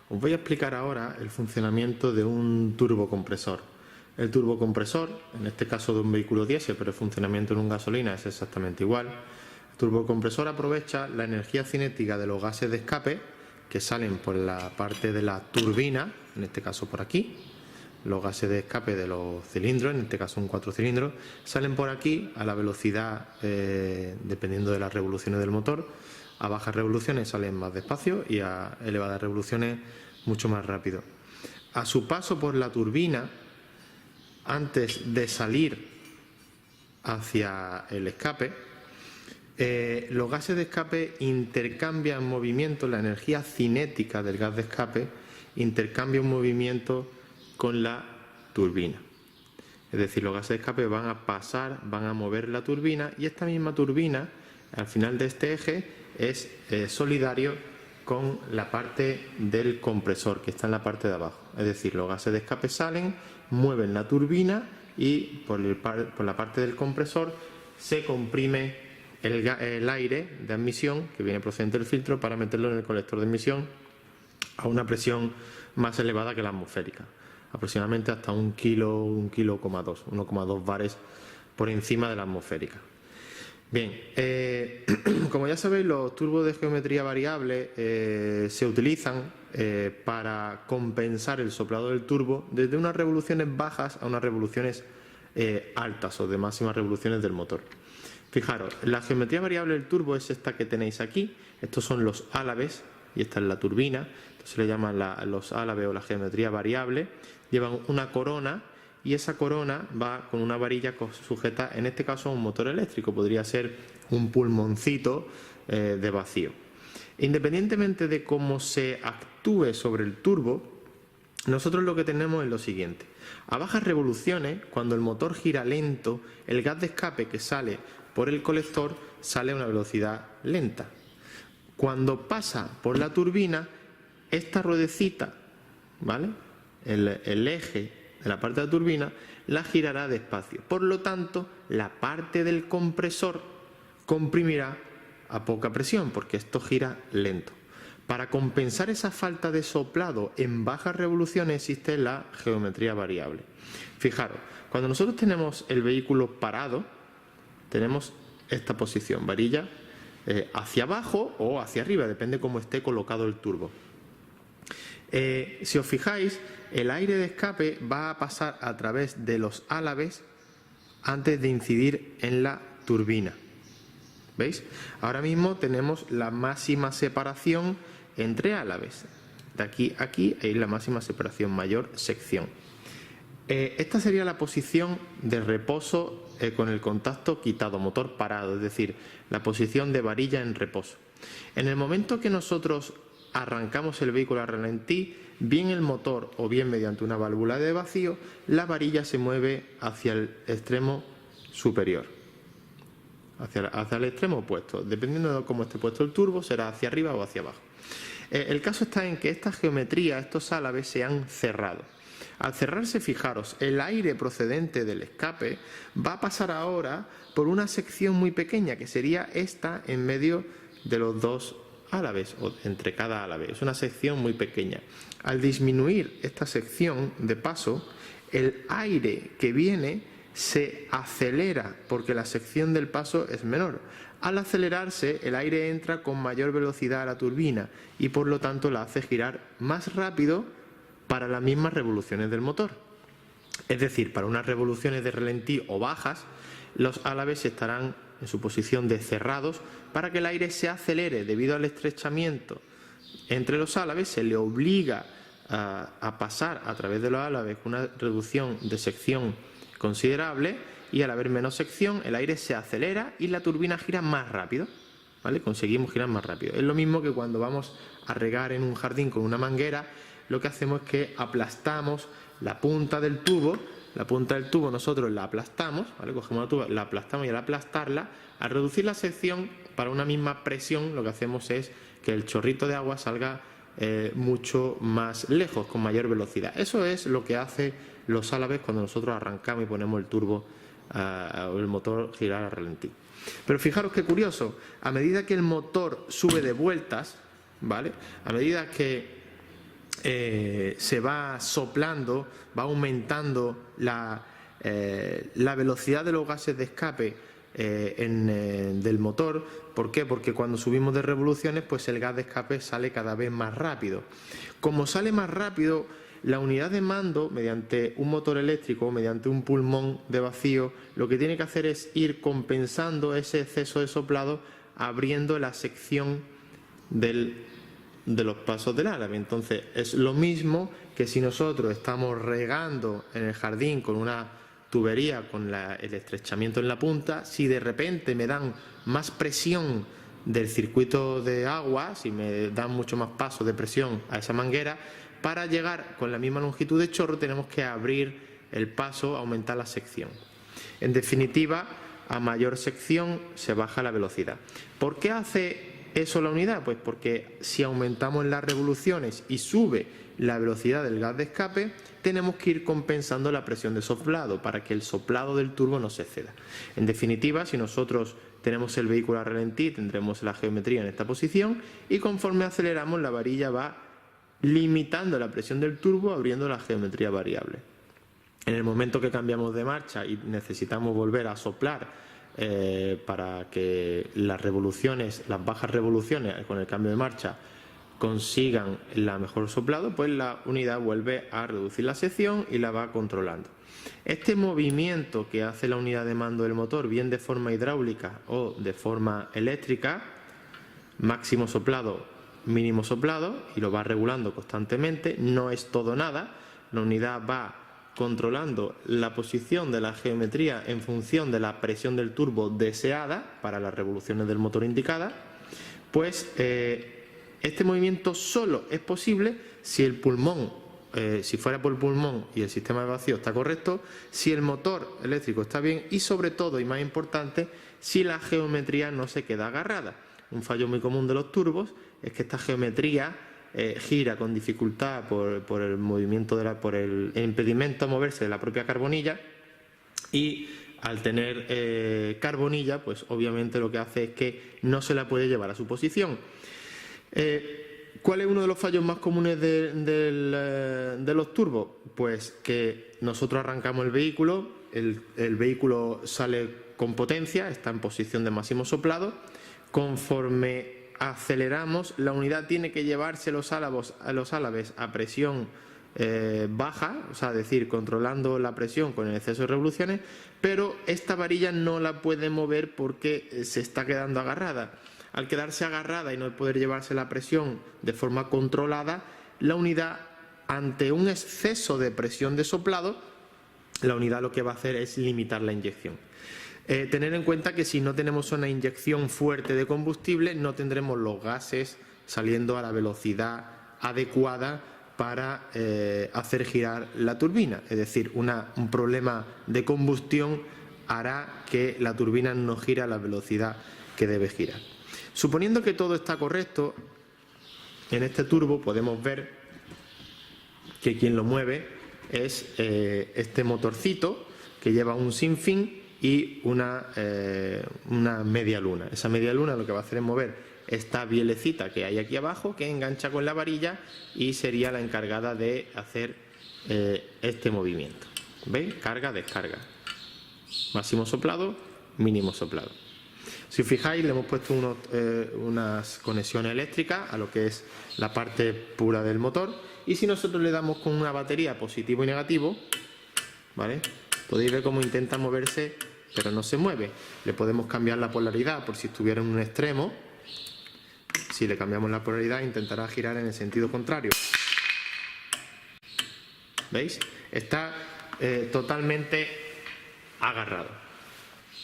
Os voy a explicar ahora el funcionamiento de un turbocompresor. El turbocompresor, en este caso de un vehículo diésel, pero el funcionamiento en un gasolina es exactamente igual. El turbocompresor aprovecha la energía cinética de los gases de escape que salen por la parte de la turbina, en este caso por aquí. Los gases de escape de los cilindros, en este caso un 4 cilindros, salen por aquí a la velocidad dependiendo de las revoluciones del motor. A bajas revoluciones salen más despacio y a elevadas revoluciones mucho más rápido. A su paso por la turbina, antes de salir hacia el escape, los gases de escape intercambian movimiento, la energía cinética del gas de escape intercambia un movimiento con la turbina. Es decir, los gases de escape van a mover la turbina, y esta misma turbina, al final de este eje, es solidario con la parte del compresor, que está en la parte de abajo. Es decir, los gases de escape salen, mueven la turbina y por la parte del compresor se comprime el aire de admisión que viene procedente del filtro para meterlo en el colector de admisión a una presión más elevada que la atmosférica, aproximadamente hasta 1,2 bares por encima de la atmosférica. Bien, como ya sabéis, los turbos de geometría variable se utilizan para compensar el soplado del turbo desde unas revoluciones bajas a unas revoluciones altas o de máximas revoluciones del motor. Fijaros, la geometría variable del turbo es esta que tenéis aquí. Estos son los álabes y esta es la turbina. Esto se le llaman los álabes o la geometría variable. Llevan una corona y esa corona va con una varilla sujeta, en este caso a un motor eléctrico. Podría ser un pulmoncito de vacío. Independientemente de cómo se actúe sobre el turbo, nosotros lo que tenemos es lo siguiente. A bajas revoluciones, cuando el motor gira lento, el gas de escape que sale por el colector sale a una velocidad lenta. Cuando pasa por la turbina, esta ruedecita, ¿vale?, el eje de la parte de la turbina, la girará despacio. Por lo tanto, la parte del compresor comprimirá a poca presión, porque esto gira lento. Para compensar esa falta de soplado en bajas revoluciones existe la geometría variable. Fijaros, cuando nosotros tenemos el vehículo parado, tenemos esta posición, varilla hacia abajo o hacia arriba, depende cómo esté colocado el turbo. Si os fijáis, el aire de escape va a pasar a través de los álabes antes de incidir en la turbina. ¿Veis? Ahora mismo tenemos la máxima separación entre álabes. De aquí a aquí hay la máxima separación, mayor sección. Esta sería la posición de reposo con el contacto quitado, motor parado, es decir, la posición de varilla en reposo. En el momento que nosotros arrancamos el vehículo a ralentí, bien el motor o bien mediante una válvula de vacío, la varilla se mueve hacia el extremo superior, hacia el extremo opuesto. Dependiendo de cómo esté puesto el turbo, será hacia arriba o hacia abajo. El caso está en que esta geometría, estos álabes, se han cerrado. Al cerrarse, fijaros, el aire procedente del escape va a pasar ahora por una sección muy pequeña, que sería esta en medio de los dos álabes, o entre cada álabe. Es una sección muy pequeña. Al disminuir esta sección de paso, el aire que viene se acelera porque la sección del paso es menor. Al acelerarse, el aire entra con mayor velocidad a la turbina y por lo tanto la hace girar más rápido para las mismas revoluciones del motor. Es decir, para unas revoluciones de ralentí o bajas, los álabes estarán en su posición de cerrados. Para que el aire se acelere debido al estrechamiento entre los álabes, se le obliga a pasar a través de los álabes con una reducción de sección considerable, y al haber menos sección el aire se acelera y la turbina gira más rápido, ¿vale? Conseguimos girar más rápido. Es lo mismo que cuando vamos a regar en un jardín con una manguera, lo que hacemos es que aplastamos la punta del tubo. La punta del tubo nosotros la aplastamos, ¿vale? Cogemos la tuba, la aplastamos, y al aplastarla, al reducir la sección para una misma presión, lo que hacemos es que el chorrito de agua salga mucho más lejos, con mayor velocidad. Eso es lo que hace los álabes cuando nosotros arrancamos y ponemos el turbo o el motor girar a ralentí. Pero fijaros qué curioso, a medida que el motor sube de vueltas, ¿vale?, a medida que se va soplando, va aumentando la velocidad de los gases de escape del motor. ¿Por qué? Porque cuando subimos de revoluciones, pues el gas de escape sale cada vez más rápido. Como sale más rápido, la unidad de mando, mediante un motor eléctrico, mediante un pulmón de vacío, lo que tiene que hacer es ir compensando ese exceso de soplado abriendo la sección de los pasos del árabe. Entonces es lo mismo que si nosotros estamos regando en el jardín con una tubería con el estrechamiento en la punta, si de repente me dan más presión del circuito de agua, si me dan mucho más paso de presión a esa manguera, para llegar con la misma longitud de chorro tenemos que abrir el paso, aumentar la sección. En definitiva, a mayor sección se baja la velocidad. ¿Por qué hace eso la unidad? Pues porque si aumentamos las revoluciones y sube la velocidad del gas de escape, tenemos que ir compensando la presión de soplado para que el soplado del turbo no se exceda. En definitiva, si nosotros tenemos el vehículo a ralentí, tendremos la geometría en esta posición y conforme aceleramos la varilla va limitando la presión del turbo, abriendo la geometría variable. En el momento que cambiamos de marcha y necesitamos volver a soplar para que las revoluciones, las bajas revoluciones con el cambio de marcha consigan la mejor soplado, pues la unidad vuelve a reducir la sección y la va controlando. Este movimiento que hace la unidad de mando del motor, bien de forma hidráulica o de forma eléctrica, máximo soplado, mínimo soplado, y lo va regulando constantemente, no es todo nada. La unidad va controlando la posición de la geometría en función de la presión del turbo deseada para las revoluciones del motor indicadas. Pues este movimiento solo es posible si el pulmón, si fuera por el pulmón y el sistema de vacío está correcto, si el motor eléctrico está bien y sobre todo, y más importante, si la geometría no se queda agarrada. Un fallo muy común de los turbos es que esta geometría gira con dificultad por el movimiento por el impedimento a moverse de la propia carbonilla, y al tener carbonilla, pues obviamente lo que hace es que no se la puede llevar a su posición. ¿Cuál es uno de los fallos más comunes de los turbos? Pues que nosotros arrancamos el vehículo, el vehículo sale con potencia, está en posición de máximo soplado. Conforme aceleramos, la unidad tiene que llevarse los álabes a presión baja, o sea, es decir, controlando la presión con el exceso de revoluciones, pero esta varilla no la puede mover porque se está quedando agarrada. Al quedarse agarrada y no poder llevarse la presión de forma controlada, la unidad, ante un exceso de presión de soplado, la unidad lo que va a hacer es limitar la inyección. Tener en cuenta que si no tenemos una inyección fuerte de combustible, no tendremos los gases saliendo a la velocidad adecuada para hacer girar la turbina. Es decir, un problema de combustión hará que la turbina no gire a la velocidad que debe girar. Suponiendo que todo está correcto, en este turbo podemos ver que quien lo mueve es este motorcito que lleva un sinfín y una media luna. Esa media luna lo que va a hacer es mover esta bielecita que hay aquí abajo, que engancha con la varilla y sería la encargada de hacer este movimiento. ¿Veis? Carga, descarga. Máximo soplado, mínimo soplado. Si os fijáis, le hemos puesto unas conexiones eléctricas a lo que es la parte pura del motor, y si nosotros le damos con una batería positivo y negativo, ¿vale?, podéis ver cómo intenta moverse, pero no se mueve. Le podemos cambiar la polaridad por si estuviera en un extremo. Si le cambiamos la polaridad, intentará girar en el sentido contrario. ¿Veis? Está totalmente agarrado.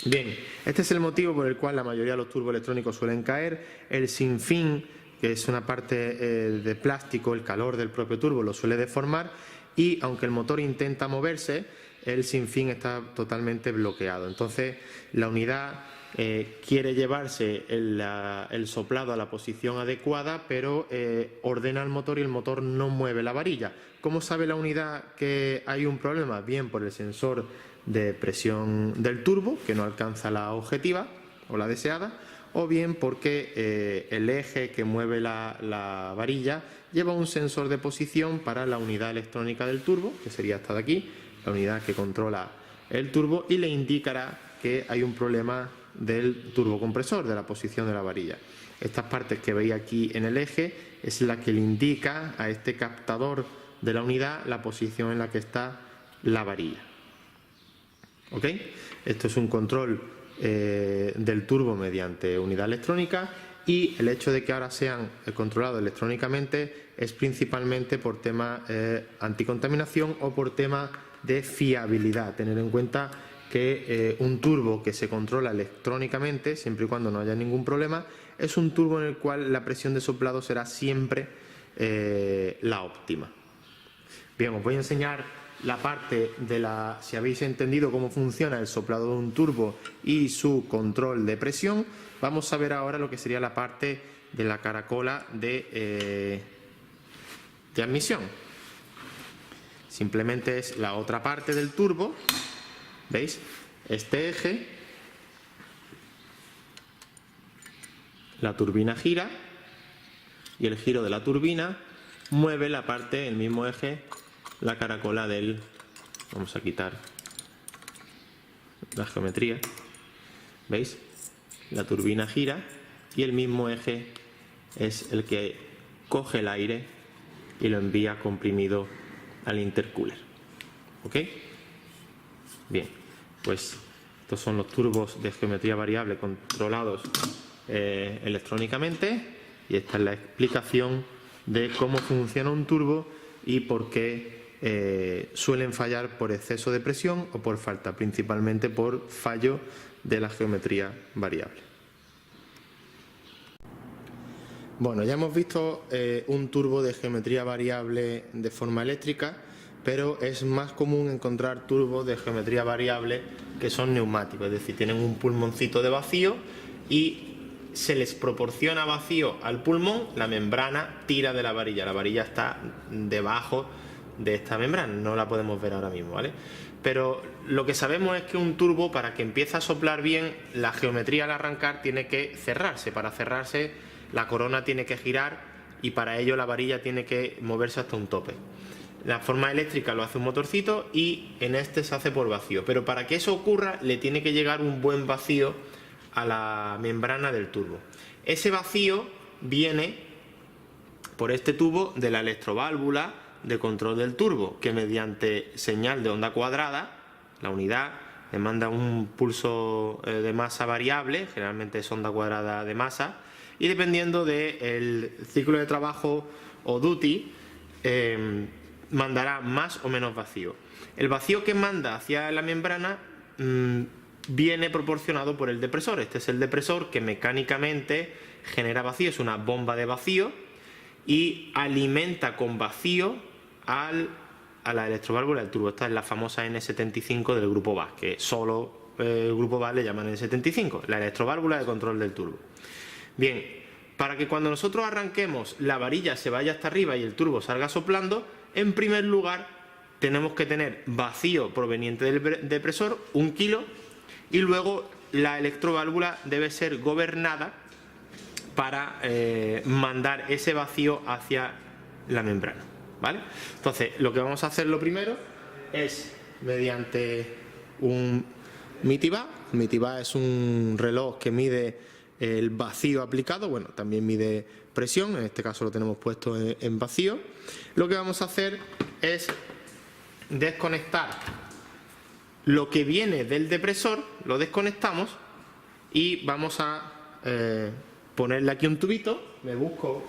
Bien, este es el motivo por el cual la mayoría de los turboelectrónicos suelen caer. El sinfín, que es una parte de plástico, el calor del propio turbo lo suele deformar, y aunque el motor intenta moverse, el sinfín está totalmente bloqueado. Entonces la unidad quiere llevarse el soplado a la posición adecuada, pero ordena el motor y el motor no mueve la varilla. ¿Cómo sabe la unidad que hay un problema? Bien por el sensor de presión del turbo, que no alcanza la objetiva o la deseada, o bien porque el eje que mueve la varilla lleva un sensor de posición para la unidad electrónica del turbo, que sería esta de aquí, la unidad que controla el turbo, y le indicará que hay un problema del turbocompresor, de la posición de la varilla. Estas partes que veis aquí en el eje es la que le indica a este captador de la unidad la posición en la que está la varilla. ¿Ok? Esto es un control del turbo mediante unidad electrónica, y el hecho de que ahora sean controlados electrónicamente es principalmente por tema anticontaminación o por tema de fiabilidad. Tener en cuenta que un turbo que se controla electrónicamente, siempre y cuando no haya ningún problema, es un turbo en el cual la presión de soplado será siempre la óptima. Bien, os voy a enseñar la parte de si habéis entendido cómo funciona el soplado de un turbo y su control de presión. Vamos a ver ahora lo que sería la parte de la caracola de admisión. Simplemente es la otra parte del turbo. ¿Veis? Este eje, la turbina gira y el giro de la turbina mueve la parte, el mismo eje, la caracola del... Vamos a quitar la geometría. ¿Veis? La turbina gira y el mismo eje es el que coge el aire y lo envía comprimido al intercooler. ¿Ok? Bien, pues estos son los turbos de geometría variable controlados electrónicamente, y esta es la explicación de cómo funciona un turbo y por qué suelen fallar por exceso de presión o por falta, principalmente por fallo de la geometría variable. Bueno, ya hemos visto un turbo de geometría variable de forma eléctrica, pero es más común encontrar turbos de geometría variable que son neumáticos, es decir, tienen un pulmoncito de vacío y se les proporciona vacío al pulmón, la membrana tira de la varilla está debajo de esta membrana, no la podemos ver ahora mismo, ¿vale? Pero lo que sabemos es que un turbo, para que empiece a soplar bien, la geometría al arrancar tiene que cerrarse. Para cerrarse, la corona tiene que girar y para ello la varilla tiene que moverse hasta un tope. La forma eléctrica lo hace un motorcito y en este se hace por vacío. Pero para que eso ocurra, le tiene que llegar un buen vacío a la membrana del turbo. Ese vacío viene por este tubo de la electroválvula de control del turbo, que mediante señal de onda cuadrada, la unidad le manda un pulso de masa variable, generalmente es onda cuadrada de masa, y dependiendo del ciclo de trabajo o duty, mandará más o menos vacío. El vacío que manda hacia la membrana viene proporcionado por el depresor. Este es el depresor que mecánicamente genera vacío, es una bomba de vacío y alimenta con vacío a la electroválvula del turbo. Esta es la famosa N75 del grupo VAS, que solo el grupo VAS le llaman N75, la electroválvula de control del turbo. Bien, para que cuando nosotros arranquemos la varilla se vaya hasta arriba y el turbo salga soplando, en primer lugar tenemos que tener vacío proveniente del depresor, 1 kilo, y luego la electroválvula debe ser gobernada para mandar ese vacío hacia la membrana, ¿vale? Entonces, lo que vamos a hacer lo primero es mediante un MITIVA. MITIVA es un reloj que mide el vacío aplicado, bueno, también mide presión, en este caso lo tenemos puesto en vacío. Lo que vamos a hacer es desconectar lo que viene del depresor, lo desconectamos y vamos a ponerle aquí un tubito. Me busco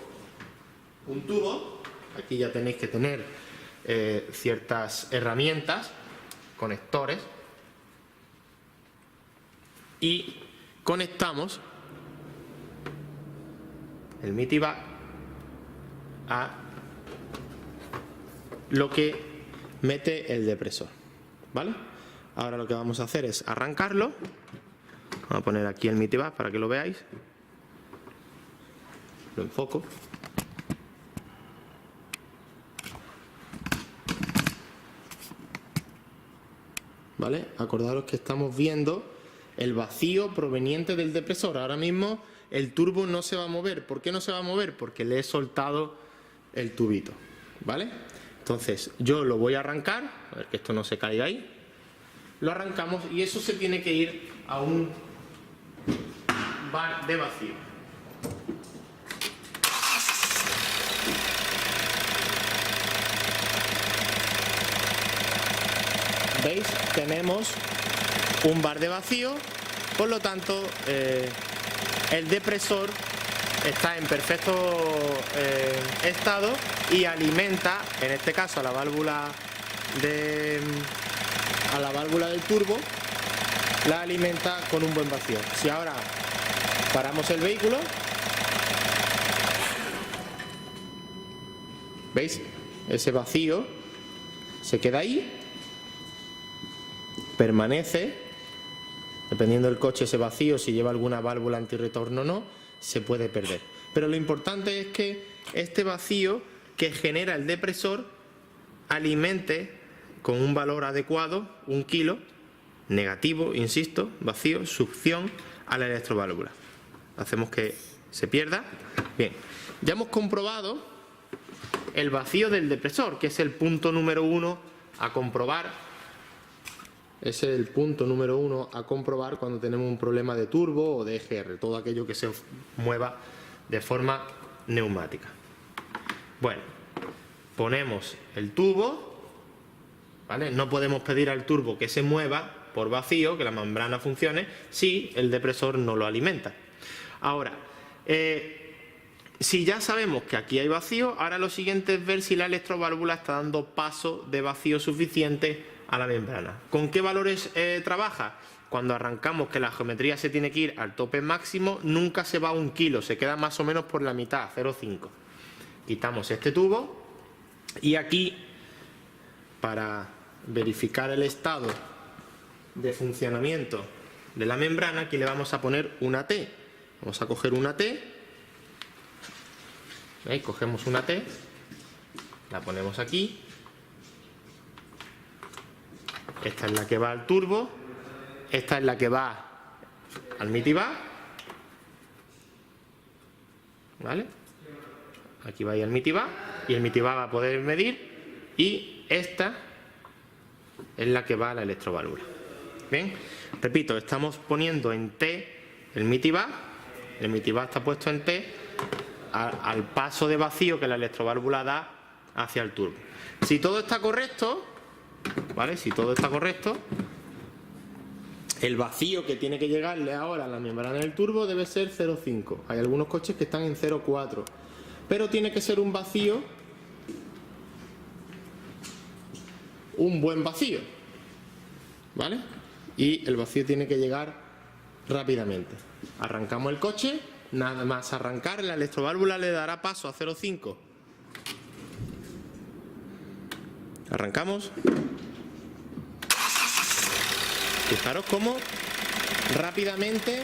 un tubo, aquí ya tenéis que tener ciertas herramientas, conectores, y conectamos el MITIVA a lo que mete el depresor, ¿vale? Ahora lo que vamos a hacer es arrancarlo. Vamos a poner aquí el MITIVA para que lo veáis. Lo enfoco. ¿Vale? Acordaros que estamos viendo el vacío proveniente del depresor. Ahora mismo el turbo no se va a mover. ¿Por qué no se va a mover? Porque le he soltado el tubito, ¿vale? Entonces yo lo voy a arrancar, a ver que esto no se caiga ahí. Lo arrancamos y eso se tiene que ir a un bar de vacío. ¿Veis? Tenemos un bar de vacío, por lo tanto el depresor está en perfecto estado y alimenta, en este caso a la válvula del turbo, la alimenta con un buen vacío. Si ahora paramos el vehículo, ¿veis? Ese vacío se queda ahí, permanece, dependiendo del coche ese vacío, si lleva alguna válvula antirretorno o no, se puede perder. Pero lo importante es que este vacío que genera el depresor alimente con un valor adecuado, 1 kilo, negativo, insisto, vacío, succión a la electroválvula. Hacemos que se pierda. Bien, ya hemos comprobado el vacío del depresor, que es el punto número 1 a comprobar. Ese es el punto número 1 a comprobar cuando tenemos un problema de turbo o de EGR, todo aquello que se mueva de forma neumática. Bueno, ponemos el tubo, ¿vale? No podemos pedir al turbo que se mueva por vacío, que la membrana funcione, si el depresor no lo alimenta. Ahora, si ya sabemos que aquí hay vacío, ahora lo siguiente es ver si la electroválvula está dando paso de vacío suficiente a la membrana. ¿Con qué valores trabaja? Cuando arrancamos, que la geometría se tiene que ir al tope máximo, nunca se va a 1 kilo, se queda más o menos por la mitad, 0,5. Quitamos este tubo y aquí, para verificar el estado de funcionamiento de la membrana, aquí le vamos a poner una T. Vamos a coger una T, ¿veis? Cogemos una T, la ponemos aquí. Esta es la que va al turbo, esta es la que va al mitibar, ¿vale? Aquí va al mitibar y el mitibar va a poder medir, y esta es la que va a la electroválvula. Bien, repito, estamos poniendo en T el mitibar está puesto en T al paso de vacío que la electroválvula da hacia el turbo. Si todo está correcto, ¿vale? Si todo está correcto, el vacío que tiene que llegarle ahora a la membrana del turbo debe ser 0,5. Hay algunos coches que están en 0,4, pero tiene que ser un vacío, un buen vacío, ¿vale? Y el vacío tiene que llegar rápidamente. Arrancamos el coche, nada más arrancar la electroválvula le dará paso a 0,5. Arrancamos. Fijaros cómo rápidamente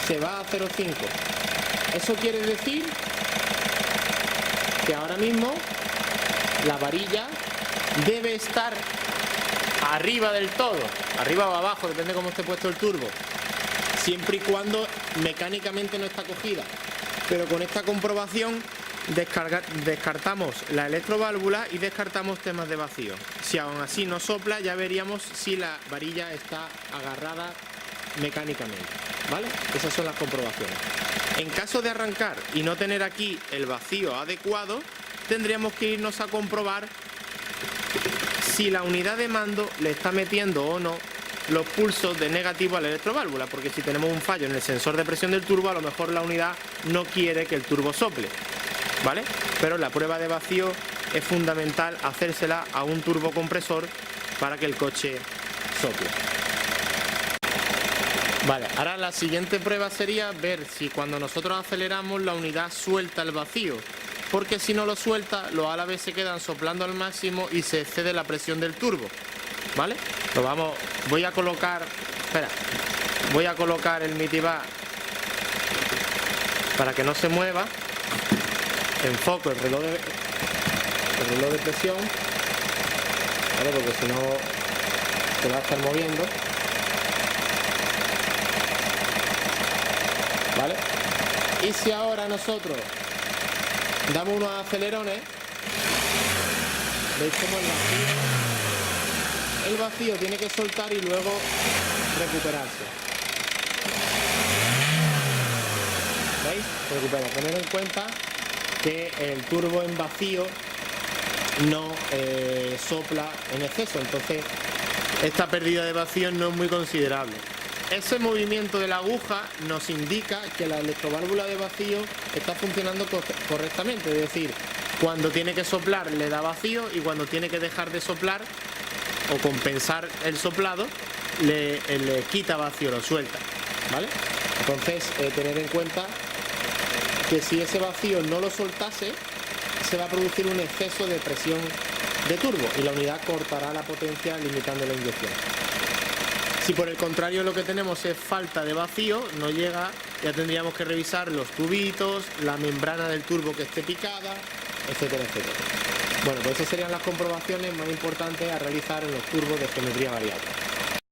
se va a 0,5. Eso quiere decir que ahora mismo la varilla debe estar arriba del todo, arriba o abajo, depende de cómo esté puesto el turbo, siempre y cuando mecánicamente no está cogida. Pero con esta comprobación descartamos la electroválvula y descartamos temas de vacío. Si aún así no sopla, ya veríamos si la varilla está agarrada mecánicamente, ¿vale? Esas son las comprobaciones. En caso de arrancar y no tener aquí el vacío adecuado, tendríamos que irnos a comprobar si la unidad de mando le está metiendo o no los pulsos de negativo a la electroválvula, porque si tenemos un fallo en el sensor de presión del turbo, a lo mejor la unidad no quiere que el turbo sople, ¿vale? Pero la prueba de vacío es fundamental hacérsela a un turbocompresor para que el coche sople. Vale, ahora la siguiente prueba sería ver si cuando nosotros aceleramos la unidad suelta el vacío, porque si no lo suelta, los álabes se quedan soplando al máximo y se excede la presión del turbo, ¿vale? Voy a colocar el mitibar para que no se mueva. Enfoco el reloj de presión, ¿vale? Porque si no se va a estar moviendo. ¿vale? Y si ahora nosotros damos unos acelerones, veis cómo el vacío tiene que soltar y luego recuperarse. ¿Veis? Recupera. Tener en cuenta que el turbo en vacío no sopla en exceso, entonces esta pérdida de vacío no es muy considerable. Ese movimiento de la aguja nos indica que la electroválvula de vacío está funcionando correctamente, es decir, cuando tiene que soplar le da vacío y cuando tiene que dejar de soplar o compensar el soplado le quita vacío, lo suelta, ¿vale? Entonces tener en cuenta que si ese vacío no lo soltase se va a producir un exceso de presión de turbo y la unidad cortará la potencia limitando la inyección. Si por el contrario lo que tenemos es falta de vacío, no llega, ya tendríamos que revisar los tubitos, la membrana del turbo que esté picada, etcétera, etcétera. Bueno, pues esas serían las comprobaciones más importantes a realizar en los turbos de geometría variable.